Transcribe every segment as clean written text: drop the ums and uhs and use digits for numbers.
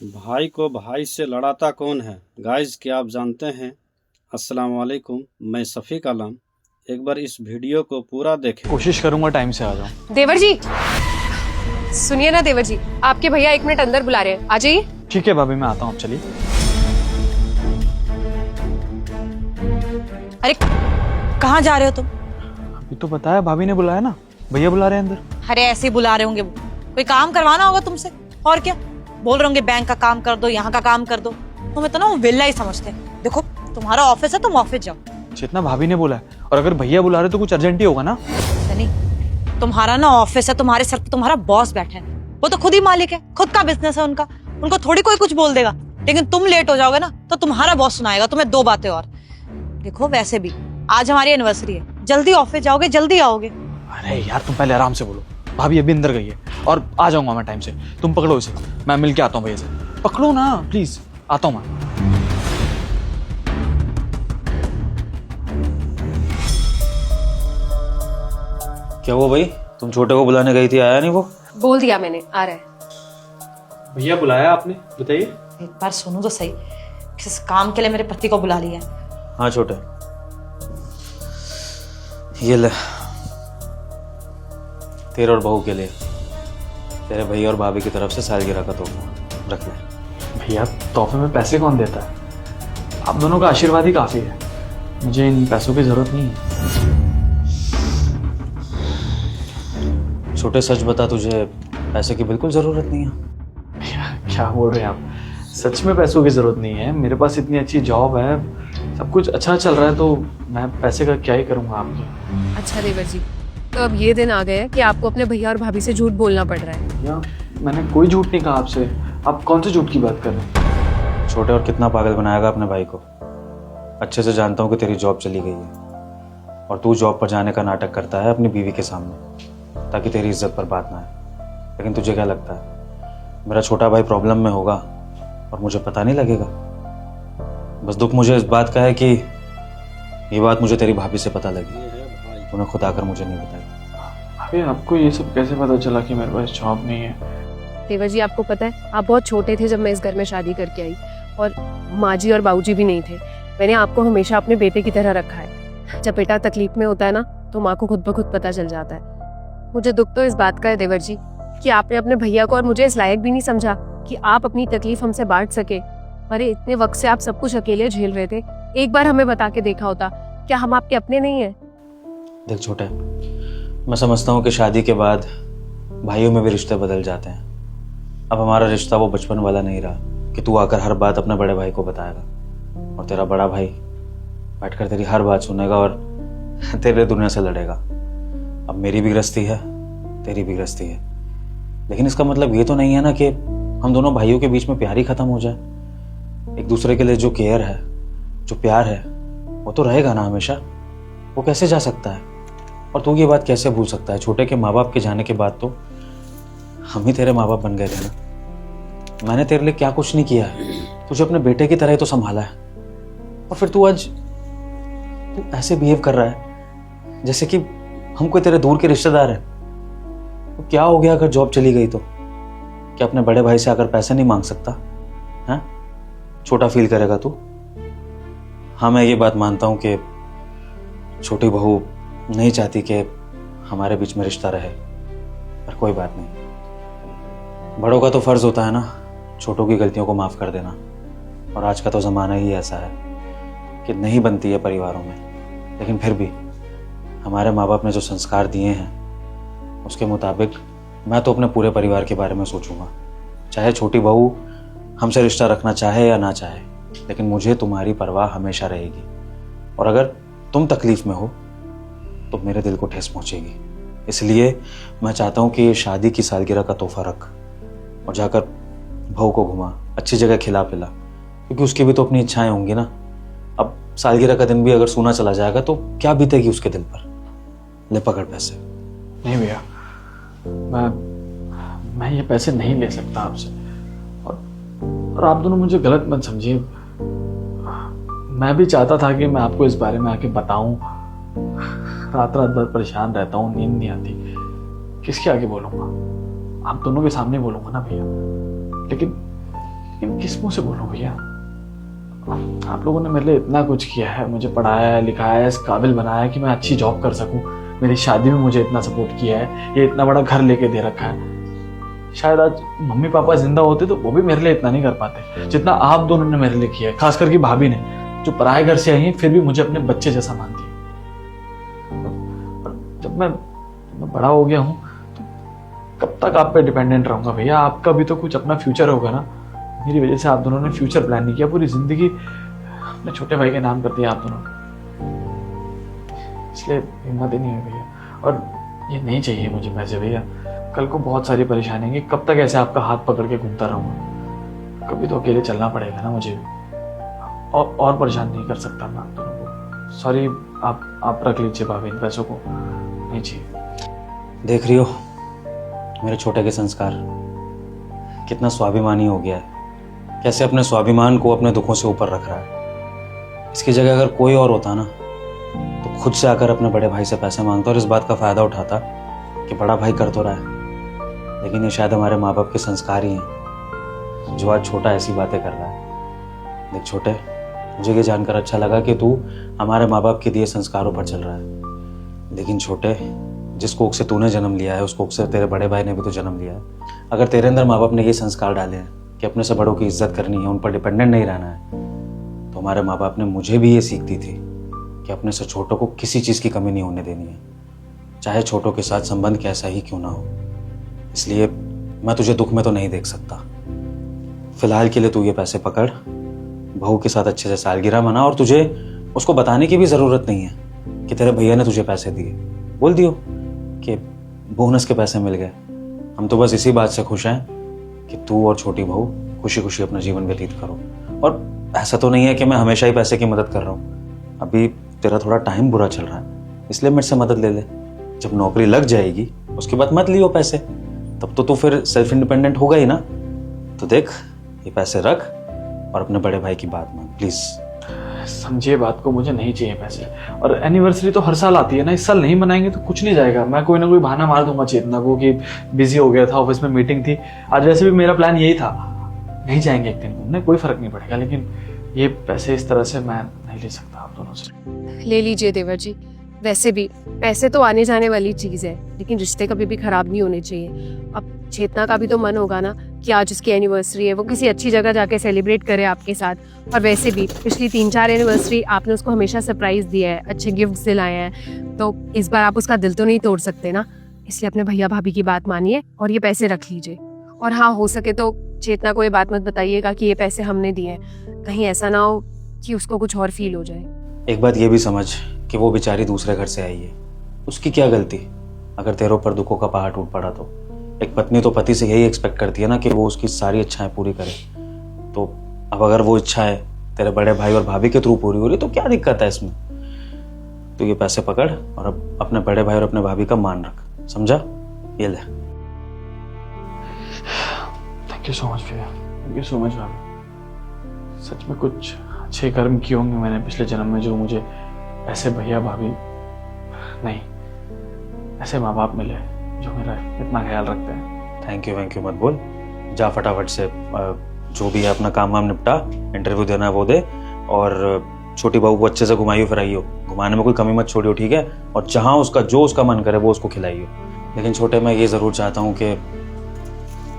भाई को भाई से लड़ाता कौन है? गाइस, क्या आप जानते हैं? अस्सलाम वालेकुम, मैं शफीक आलम। एक बार इस वीडियो को पूरा देखें। कोशिश करूंगा टाइम से आ जाऊं। देवर जी, सुनिए ना देवर जी, आपके भैया 1 मिनट अंदर बुला रहे हैं, आ जाइए। ठीक है भाभी, मैं आता हूँ। चलिए। अरे कहाँ जा रहे हो तुम? अभी तो बताया, भाभी ने बुलाया ना, भैया बुला रहे हैं अंदर। अरे ऐसे ही बुला रहे होंगे, वो कोई काम करवाना होगा तुमसे। और क्या बोल रहे होंगे, बैंक का काम कर दो, यहाँ का काम कर दो। तुम्हें तो ना वो विल्ला ही समझते हैं। देखो तुम्हारा ऑफिस है, तुम ऑफिस जाओ। जितना भाभी ने बोला है, और अगर भैया बुला रहे तो कुछ अर्जेंट ही होगा ना। सनी, तुम्हारा ना ऑफिस है, तुम्हारे सर पे तुम्हारा बॉस बैठा है। वो तो खुद ही मालिक है, खुद का बिजनेस है उनका। उनको थोड़ी कोई कुछ बोल देगा। लेकिन तुम लेट हो जाओगे ना तो तुम्हारा बॉस सुनाएगा तुम्हें 2 बातें और। देखो वैसे भी आज हमारी एनिवर्सरी है, जल्दी ऑफिस जाओगे, जल्दी आओगे। अरे यार, तुम पहले आराम से बोलो। भाभी अभी अंदर गई है और आ जाऊंगा मैं टाइम से। तुम पकड़ो इसे, मैं मिल के आता हूँ भैया से। पकड़ो ना प्लीज, आता हूँ मैं। क्या हुआ भाई? तुम छोटे को बुलाने गई थी, आया नहीं वो? बोल दिया मैंने, आ रहा है। भैया बुलाया आपने, बताइए। एक बार सुनो तो सही, किस काम के लिए मेरे पति को बुला लिया है। हाँ छोटे, ये ले, तेरे और बहू के लिए, तेरे भैया और भाभी की तरफ से सालगिरह का तोहफा, रख ले। भैया तोहफे में पैसे कौन देता है? आप दोनों का आशीर्वाद ही काफी है, मुझे इन पैसों की जरूरत नहीं है। छोटे सच बता, तुझे पैसे की बिल्कुल जरूरत नहीं है? भैया क्या बोल रहे हैं आप? सच में पैसों की जरूरत नहीं है, मेरे पास इतनी अच्छी जॉब है, सब कुछ अच्छा चल रहा है, तो मैं पैसे का क्या ही करूंगा आपके। अच्छा देवर जी, तो अब ये दिन आ गए हैं कि आपको अपने भैया और भाभी से झूठ बोलना पड़ रहा है। भैया मैंने कोई झूठ नहीं कहा आपसे, आप कौन से झूठ की बात कर रहे हैं? छोटे, और कितना पागल बनाएगा अपने भाई को? अच्छे से जानता हूँ कि तेरी जॉब चली गई है और तू जॉब पर जाने का नाटक करता है अपनी बीवी के सामने, ताकि तेरी इज्जत पर बात ना आए। लेकिन तुझे क्या लगता है मेरा छोटा भाई प्रॉब्लम में होगा और मुझे पता नहीं लगेगा? बस दुख मुझे इस बात का है कि ये बात मुझे तेरी भाभी से पता लगी, तूने खुद आकर मुझे नहीं बताई। अभी आपको ये सब कैसे पता चला कि मेरे पास जॉब नहीं है? देवर जी, आपको पता है, आप बहुत छोटे थे जब मैं इस घर में शादी करके आई, और माँ जी और बाबू जी भी नहीं थे। मैंने आपको हमेशा अपने बेटे की तरह रखा है। जब बेटा तकलीफ में होता है ना, तो माँ को खुद ब खुद पता चल जाता है। मुझे दुख तो इस बात का है देवर जी कि आपने अपने भैया को और मुझे इस लायक भी नहीं समझा कि आप अपनी तकलीफ हमसे बांट सके। अरे इतने वक्त से आप सब कुछ अकेले झेल रहे थे, एक बार हमें बता के देखा होता। क्या हम आपके अपने नहीं है? देख छोटे, मैं समझता हूँ कि शादी के बाद भाइयों में भी रिश्ते बदल जाते हैं। अब हमारा रिश्ता वो बचपन वाला नहीं रहा कि तू आकर हर बात अपने बड़े भाई को बताएगा और तेरा बड़ा भाई बैठकर तेरी हर बात सुनेगा और तेरे दुनिया से लड़ेगा। अब मेरी भी गृहस्थी है, तेरी भी गृहस्थी है, लेकिन इसका मतलब ये तो नहीं है ना कि हम दोनों भाइयों के बीच में प्यार ही खत्म हो जाए। एक दूसरे के लिए जो केयर है, जो प्यार है, वो तो रहेगा ना हमेशा। वो कैसे जा सकता है? और तू ये बात कैसे भूल सकता है? छोटे के माँ बाप के जाने के बाद तो हम ही तेरे माँ बाप बन गए थे ना। मैंने तेरे लिए क्या कुछ नहीं किया है, तुझे अपने बेटे की तरह ही तो संभाला है। और फिर तू आज तू ऐसे बिहेव कर रहा है जैसे कि हम कोई तेरे दूर के रिश्तेदार हैं। तो क्या हो गया अगर जॉब चली गई तो? क्या अपने बड़े भाई से आकर पैसे नहीं मांग सकता? हैं? छोटा फील करेगा तू? हाँ, मैं ये बात मानता हूं कि छोटी बहू नहीं चाहती कि हमारे बीच में रिश्ता रहे, पर कोई बात नहीं। बड़ों का तो फर्ज होता है ना छोटों की गलतियों को माफ कर देना। और आज का तो जमाना ही ऐसा है कि नहीं बनती है परिवारों में, लेकिन फिर भी हमारे माँ बाप ने जो संस्कार दिए हैं उसके मुताबिक मैं तो अपने पूरे परिवार के बारे में सोचूंगा। चाहे छोटी बहू हमसे रिश्ता रखना चाहे या ना चाहे, लेकिन मुझे तुम्हारी परवाह हमेशा रहेगी। और अगर तुम तकलीफ में हो तो मेरे दिल को ठेस पहुंचेगी। इसलिए मैं चाहता हूं कि ये शादी की सालगिरह का तोहफा रख और जाकर बहू को घुमा, अच्छी जगह खिला पिला, क्योंकि उसकी भी तो अपनी इच्छाएं होंगी ना। अब सालगिरह का दिन भी अगर सूना चला जाएगा तो क्या बीतेगी उसके दिल पर? ले पकड़ पैसे। नहीं भैया, मैं ये पैसे नहीं ले सकता आपसे। और आप दोनों मुझे गलत मत समझिए, मैं भी चाहता था कि मैं आपको इस बारे में आके बताऊं। रात रात भर परेशान रहता हूँ, नींद नहीं आती, किसके आगे बोलूंगा? आप दोनों के सामने बोलूंगा ना भैया। लेकिन लेकिन किस मुंह से बोलूं भैया? आप लोगों ने मेरे लिए इतना कुछ किया है, मुझे पढ़ाया है, लिखाया है, इस काबिल बनाया है कि मैं अच्छी जॉब कर सकूं। मेरी शादी में मुझे इतना सपोर्ट किया है, ये इतना बड़ा घर लेके दे रखा है। शायद आज मम्मी पापा जिंदा होते तो वो भी मेरे लिए इतना नहीं कर पाते जितना आप दोनों ने मेरे लिए किया है, खास करके भाभी ने, जो पराये घर से आई है फिर भी मुझे अपने बच्चे जैसा मानती है। और जब मैं बड़ा हो गया हूँ तो कब तक आप पे डिपेंडेंट रहूंगा भैया? आपका भी तो कुछ अपना फ्यूचर होगा ना। मेरी वजह से आप दोनों ने फ्यूचर प्लान नहीं किया, पूरी जिंदगी अपने छोटे भाई के नाम कर दिया आप दोनों ने, इसलिए हिम्मत ही नहीं है भैया। और ये नहीं चाहिए मुझे पैसे भैया, कल को बहुत सारी परेशानी है। कब तक ऐसे आपका हाथ पकड़ के घूमता रहूंगा? कभी तो अकेले चलना पड़ेगा ना मुझे भी, और परेशान नहीं कर सकता मैं आप दोनों को। सॉरी, आप रख लीजिए भाभी, इन पैसों को नहीं चाहिए। देख रही हो मेरे छोटे के संस्कार, कितना स्वाभिमानी हो गया है, कैसे अपने स्वाभिमान को अपने दुखों से ऊपर रख रहा है। इसकी जगह अगर कोई और होता ना तो खुद से आकर अपने बड़े भाई से पैसे मांगता और इस बात का फायदा उठाता कि बड़ा भाई कर तो रहा है, लेकिन ये शायद हमारे माँ बाप के संस्कार ही हैं जो आज छोटा ऐसी बातें कर रहा है। देख छोटे, मुझे ये जानकर अच्छा लगा कि तू हमारे माँ बाप के दिए संस्कारों पर चल रहा है, लेकिन छोटे, जिस कोख से तूने जन्म लिया है उस कोख से तेरे बड़े भाई ने भी तो जन्म लिया है। अगर तेरे अंदर माँ बाप ने ये संस्कार डाले हैं कि अपने से बड़ों की इज्जत करनी है, उन पर डिपेंडेंट नहीं रहना है, तो हमारे माँ बाप ने मुझे भी ये सीख दी थी कि अपने से छोटों को किसी चीज़ की कमी नहीं होने देनी है, चाहे छोटों के साथ संबंध कैसा ही क्यों ना हो। इसलिए मैं तुझे दुख में तो नहीं देख सकता। फिलहाल के लिए तू ये पैसे पकड़, बहू के साथ अच्छे से सालगिरह मना, और तुझे उसको बताने की भी ज़रूरत नहीं है कि तेरे भैया ने तुझे पैसे दिए। बोल दियो कि बोनस के पैसे मिल गए। हम तो बस इसी बात से खुश हैं कि तू और छोटी बहू खुशी खुशी अपना जीवन व्यतीत करो। और ऐसा तो नहीं है कि मैं हमेशा ही पैसे की मदद कर रहा हूँ, अभी तेरा थोड़ा टाइम बुरा चल रहा है, इसलिए मेरे से मदद ले ले। जब नौकरी लग जाएगी उसके बाद मत लियो पैसे, तब तो तू फिर सेल्फ इंडिपेंडेंट होगा ही ना। तो देख, ये पैसे रख और अपने बड़े भाई की बात मान प्लीज। समझिए बात को, मुझे नहीं चाहिए पैसे। और एनिवर्सरी तो हर साल आती है ना, इस साल नहीं मनाएंगे तो कुछ नहीं जाएगा। मैं कोई ना कोई बहाना मार दूंगा चेतना को कि बिजी हो गया था, ऑफिस में मीटिंग थी। आज वैसे भी मेरा प्लान यही था, नहीं जाएंगे एक दिन घूमने, कोई फर्क नहीं पड़ेगा। लेकिन ये पैसे इस तरह से मैं नहीं ले सकता आप दोनों से। ले लीजिए देवर जी। वैसे भी पैसे तो आने जाने वाली चीज है, लेकिन रिश्ते कभी भी खराब नहीं होने चाहिए। अब चेतना का भी तो मन होगा ना कि आज उसकी एनिवर्सरी है, वो किसी अच्छी जगह जाके सेलिब्रेट करे आपके साथ। और वैसे भी पिछली 3-4 एनिवर्सरी आपने उसको हमेशा सरप्राइज दिया है, अच्छे गिफ्ट्स दिलाए हैं, तो इस बार आप उसका दिल तो नहीं तोड़ सकते ना। इसलिए अपने भैया भाभी की बात मानिए और ये पैसे रख लीजिए। और हाँ, हो सके तो चेतना को ये बात मत बताइएगा कि ये पैसे हमने दिए हैं, कहीं ऐसा ना हो कि उसको कुछ और फील हो जाए। एक बात ये भी समझ कि वो बेचारी दूसरे घर से आई है, उसकी क्या गलती अगर तेरे ऊपर दुखों का पहाड़ टूट पड़ा तो। एक पत्नी तो पति से यही एक्सपेक्ट करती है ना कि वो उसकी सारी इच्छाएं पूरी करे। तो अब अगर वो इच्छाएं तेरे बड़े भाई और भाभी के थ्रू पूरी हो रही तो क्या दिक्कत है इसमें? तो ये पैसे पकड़ और अब अपने बड़े भाई और अपने भाभी का मान रख, समझा? ये ले। थैंक यू सो मच भैया, थैंक यू सो मच भाभी। सच में कुछ अच्छे कर्म किए होंगे मैंने पिछले जन्म में, जो मुझे ऐसे भैया भाभी नहीं, ऐसे माँ बाप मिले जो मेरा इतना ख्याल रखते हैं। थैंक यू मत बोल, जा फटाफट से जो भी है अपना काम वाम निपटा, इंटरव्यू देना है वो दे, और छोटी बहू को अच्छे से घुमाइयो फिराइयो, घुमाने में कोई कमी मत छोड़ियो, ठीक है? और जहाँ उसका जो उसका मन करे वो उसको खिलाइयो। लेकिन छोटे, मैं ये ज़रूर चाहता हूँ कि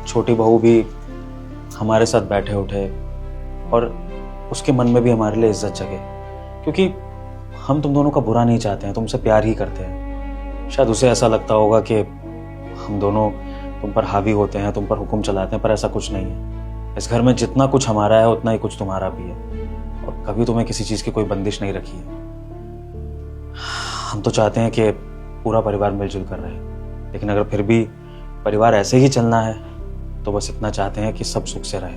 छोटी बहू भी हमारे साथ बैठे उठे और उसके मन में भी हमारे लिए इज्जत जगे, क्योंकि हम तुम दोनों का बुरा नहीं चाहते हैं, तुमसे प्यार ही करते हैं। शायद उसे ऐसा लगता होगा कि हम दोनों तुम पर हावी होते हैं, तुम पर हुक्म चलाते हैं, पर ऐसा कुछ नहीं है। इस घर में जितना कुछ हमारा है उतना ही कुछ तुम्हारा भी है, और कभी तुम्हें किसी चीज़ की कोई बंदिश नहीं रखी है। हम तो चाहते हैं कि पूरा परिवार मिलजुल कर रहे, लेकिन अगर फिर भी परिवार ऐसे ही चलना है तो बस इतना चाहते हैं कि सब सुख से रहे,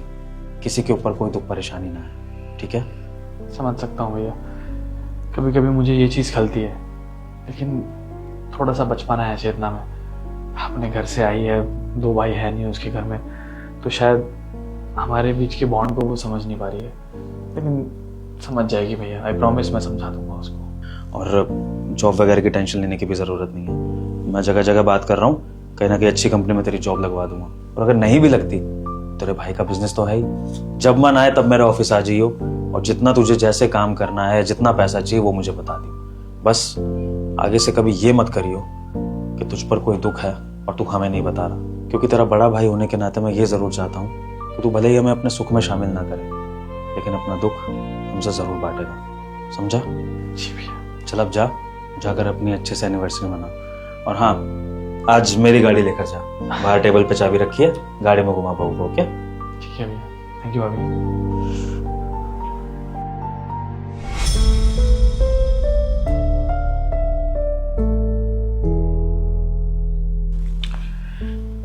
किसी के ऊपर कोई दुख परेशानी ना है, ठीक है? समझ सकता हूँ भैया, कभी कभी मुझे ये चीज़ खलती है, लेकिन थोड़ा सा बचपना है चेतना में। अपने घर से आई है, 2 भाई है नहीं उसके घर में, तो शायद हमारे बीच के बॉन्ड को वो समझ नहीं पा रही है, लेकिन समझ जाएगी भैया, आई प्रॉमिस, मैं समझा दूंगा उसको। और जॉब वगैरह की टेंशन लेने की भी ज़रूरत नहीं है। मैं जगह जगह बात कर रहा हूँ, कहीं ना कहीं अच्छी कंपनी में तेरी जॉब लगवा दूंगा, और अगर नहीं भी लगती तेरे भाई का बिजनेस तो है ही। जब मन आए तब मेरे ऑफिस आ जाइयो, और जितना तुझे जैसे काम करना है, जितना पैसा चाहिए वो मुझे बता दियो। बस आगे से कभी ये मत करियो कि तुझ पर कोई दुख है और तू हमें नहीं बता रहा, क्योंकि तेरा बड़ा भाई होने के नाते मैं ये जरूर चाहता हूँ कि तू भले ही हमें अपने सुख में शामिल ना करे, लेकिन अपना दुख हमसे जरूर बांटेगा, समझा? जी भैया। चल अब जाकर अपनी अच्छे से एनिवर्सरी मना। और हाँ, आज मेरी गाड़ी लेकर जा, बाहर टेबल पे चाबी रखी है, गाड़ी में घुमा पाऊंगा। ओके? ठीक है भैया, थैंक यू भाभी।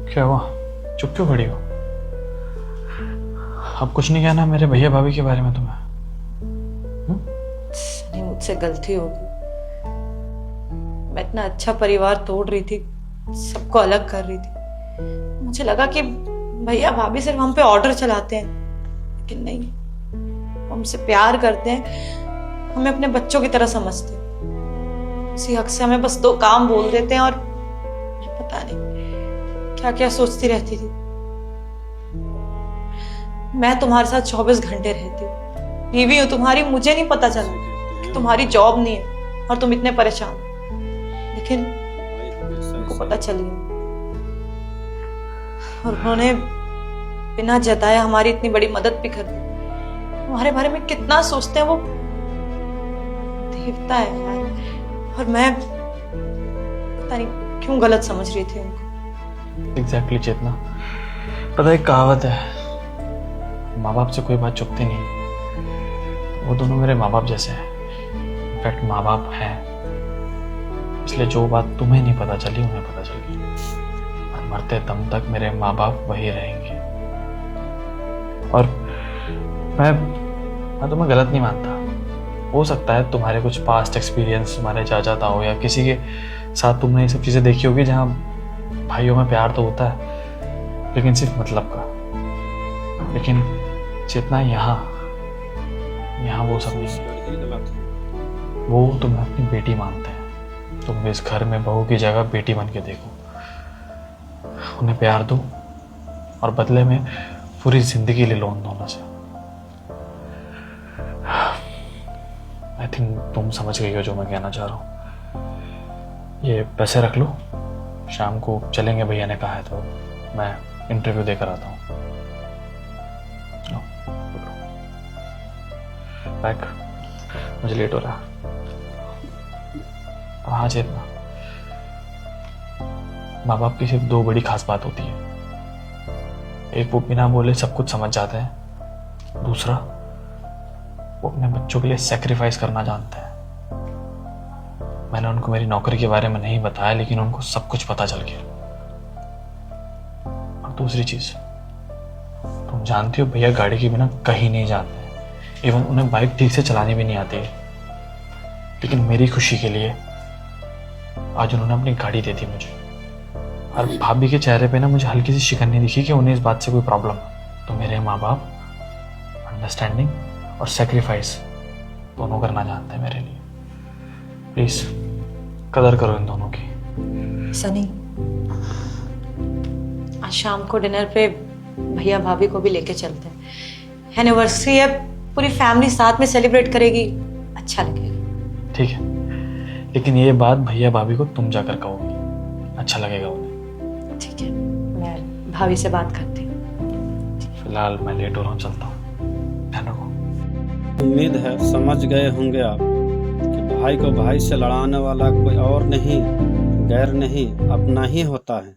क्या हुआ, चुप क्यों खड़ी हो? अब कुछ नहीं कहना मेरे भैया भाभी के बारे में तुम्हें? नहीं, मुझसे गलती होगी। मैं इतना अच्छा परिवार तोड़ रही थी, सबको अलग कर रही थी। मुझे लगा कि भैया भाभी सिर्फ हम पे ऑर्डर चलाते हैं, लेकिन नहीं, वो हमसे प्यार करते हैं, हमें अपने बच्चों की तरह समझते हैं। उसी हक से हमें बस 2 काम बोल देते हैं और पता नहीं क्या क्या सोचती रहती थी। मैं तुम्हारे साथ 24 घंटे रहती हूँ, बीवी हूँ तुम्हारी, मुझे नहीं पता चला कि तुम्हारी जॉब नहीं है और तुम इतने परेशान हो, लेकिन उनको पता चल गया और उन्होंने बिना जताए हमारी इतनी बड़ी मदद भी कर दी। हमारे बारे में कितना सोचते हैं वो, देवता है यार। और मैं पता नहीं क्यों गलत समझ रही थी उनको। एग्जैक्टली चेतना, पता है एक कहावत है, माँ बाप से कोई बात छुपती नहीं। वो दोनों मेरे माँ बाप जैसे हैं, इनफैक्ट माँ बाप हैं, इसलिए जो बात तुम्हें नहीं पता चली उन्हें पता चल गई। और मरते दम तक मेरे माँ बाप वही रहेंगे। और मैं तुम्हें गलत नहीं मानता। हो सकता है तुम्हारे कुछ पास्ट एक्सपीरियंस तुम्हारे चाचा ताऊ या किसी के साथ तुमने ये सब चीज़ें देखी होगी, जहाँ भाइयों में प्यार तो होता है लेकिन सिर्फ मतलब का। लेकिन जितना यहाँ वो सब नहीं है। वो तुम्हें अपनी बेटी मानते हैं। तुम भी इस घर में बहू की जगह बेटी बन के देखो, उन्हें प्यार दो और बदले में पूरी जिंदगी ले लो उन दोनों से। आई थिंक तुम समझ गई हो जो मैं कहना चाह रहा हूँ। ये पैसे रख लो, शाम को चलेंगे भैया ने कहा है तो मैं इंटरव्यू देकर आता हूँ। बैक, मुझे लेट हो रहा। हाँ चेतना, माँ बाप की सिर्फ 2 बड़ी खास बात होती है। एक, वो बिना बोले सब कुछ समझ जाते हैं। दूसरा, वो अपने बच्चों के लिए सैक्रिफाइस करना जानते हैं। मैंने उनको मेरी नौकरी के बारे में नहीं बताया, लेकिन उनको सब कुछ पता चल गया। और दूसरी चीज, तुम जानती हो भैया गाड़ी के बिना कहीं नहीं जाते हैं। इवन उन्हें बाइक ठीक से चलानी भी नहीं आती है, लेकिन मेरी खुशी के लिए आज उन्होंने अपनी गाड़ी दे दी मुझे। और भाभी के चेहरे पे ना मुझे हल्की सी शिकन नहीं दिखी कि उन्हें इस बात से कोई प्रॉब्लम है। तो मेरे माँ बाप अंडरस्टैंडिंग और सेक्रीफाइस दोनों करना जानते हैं मेरे लिए। प्लीज कदर करो इन दोनों की। सनी, आज शाम को डिनर पे भैया भाभी को भी लेके चलते हैं। एनिवर्सरी है, पूरी फैमिली साथ में सेलिब्रेट करेगी, अच्छा लगेगा। ठीक है, लेकिन ये बात भैया भाभी को तुम जाकर कहोगी, अच्छा लगेगा उन्हें। ठीक है, मैं भाभी से बात करती हूँ। फिलहाल मैं लेट हो रहा हूँ, चलता हूँ, ध्यान रखो। उम्मीद है समझ गए होंगे आप कि भाई को भाई से लड़ाने वाला कोई और नहीं, गैर नहीं, अपना ही होता है।